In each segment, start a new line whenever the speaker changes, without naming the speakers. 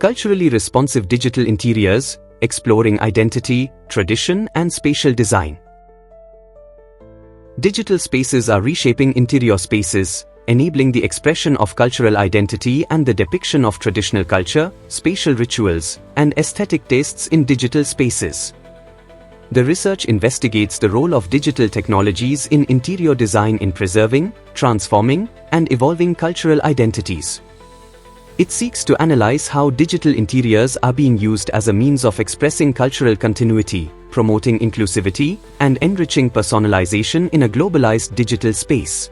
Culturally responsive digital interiors, exploring identity, tradition, and spatial design. Digital spaces are reshaping interior spaces, enabling the expression of cultural identity and the depiction of traditional culture, spatial rituals, and aesthetic tastes in digital spaces. The research investigates the role of digital technologies in interior design in preserving, transforming, and evolving cultural identities. It seeks to analyze how digital interiors are being used as a means of expressing cultural continuity, promoting inclusivity, and enriching personalization in a globalized digital space.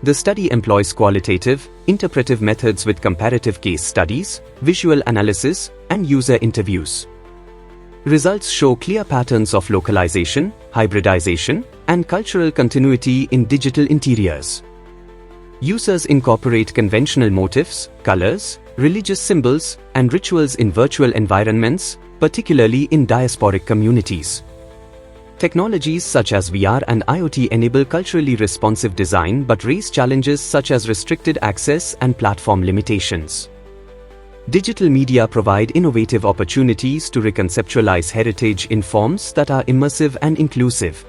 The study employs qualitative, interpretive methods with comparative case studies, visual analysis, and user interviews. Results show clear patterns of localization, hybridization, and cultural continuity in digital interiors. Users incorporate conventional motifs, colors, religious symbols, and rituals in virtual environments, particularly in diasporic communities. Technologies such as VR and IoT enable culturally responsive design but raise challenges such as restricted access and platform limitations. Digital media provide innovative opportunities to reconceptualize heritage in forms that are immersive and inclusive.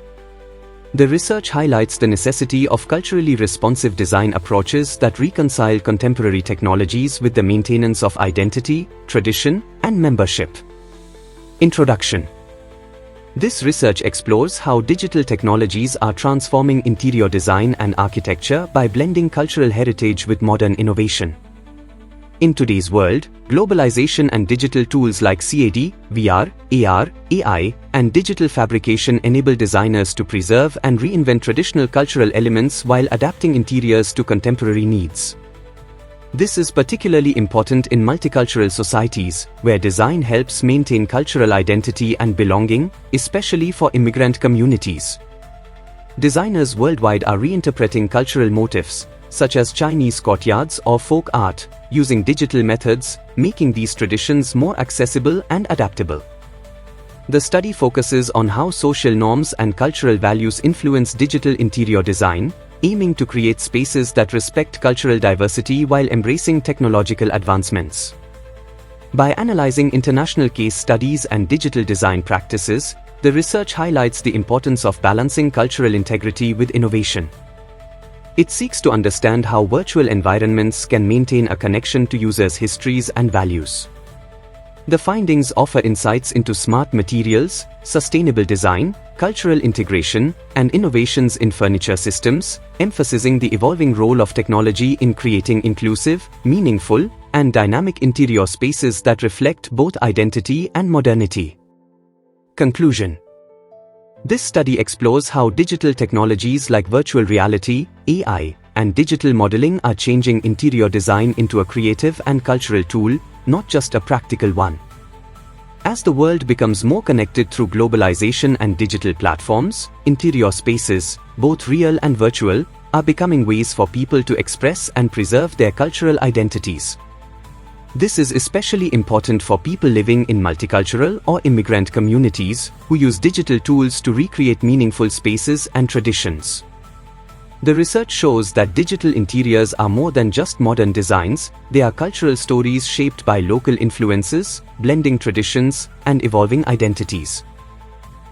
The research highlights the necessity of culturally responsive design approaches that reconcile contemporary technologies with the maintenance of identity, tradition, and membership. Introduction. This research explores how digital technologies are transforming interior design and architecture by blending cultural heritage with modern innovation. In today's world, globalization and digital tools like CAD, VR, AR, AI, and digital fabrication enable designers to preserve and reinvent traditional cultural elements while adapting interiors to contemporary needs. This is particularly important in multicultural societies, where design helps maintain cultural identity and belonging, especially for immigrant communities. Designers worldwide are reinterpreting cultural motifs, such as Chinese courtyards or folk art, using digital methods, making these traditions more accessible and adaptable. The study focuses on how social norms and cultural values influence digital interior design, aiming to create spaces that respect cultural diversity while embracing technological advancements. By analyzing international case studies and digital design practices, the research highlights the importance of balancing cultural integrity with innovation. It seeks to understand how virtual environments can maintain a connection to users' histories and values. The findings offer insights into smart materials, sustainable design, cultural integration, and innovations in furniture systems, emphasizing the evolving role of technology in creating inclusive, meaningful, and dynamic interior spaces that reflect both identity and modernity. Conclusion. This study explores how digital technologies like virtual reality, AI, and digital modeling are changing interior design into a creative and cultural tool, not just a practical one. As the world becomes more connected through globalization and digital platforms, interior spaces, both real and virtual, are becoming ways for people to express and preserve their cultural identities. This is especially important for people living in multicultural or immigrant communities who use digital tools to recreate meaningful spaces and traditions. The research shows that digital interiors are more than just modern designs, they are cultural stories shaped by local influences, blending traditions, and evolving identities.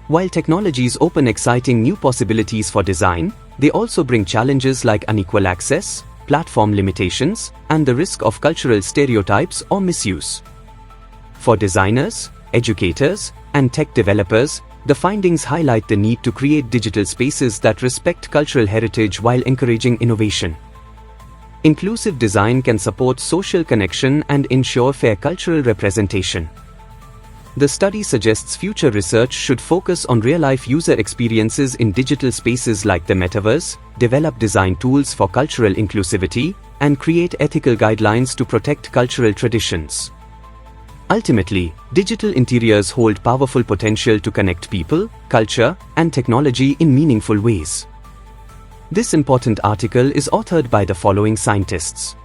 While technologies open exciting new possibilities for design, they also bring challenges like unequal access, platform limitations, and the risk of cultural stereotypes or misuse. For designers, educators, and tech developers, the findings highlight the need to create digital spaces that respect cultural heritage while encouraging innovation. Inclusive design can support social connection and ensure fair cultural representation. The study suggests future research should focus on real-life user experiences in digital spaces like the metaverse, develop design tools for cultural inclusivity, and create ethical guidelines to protect cultural traditions. Ultimately, digital interiors hold powerful potential to connect people, culture, and technology in meaningful ways. This important article is authored by the following scientists: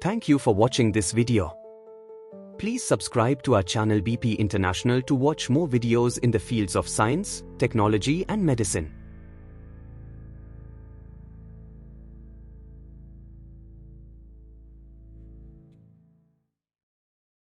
Thank you for watching this video. Please subscribe to our channel BP International to watch more videos in the fields of science, technology and medicine.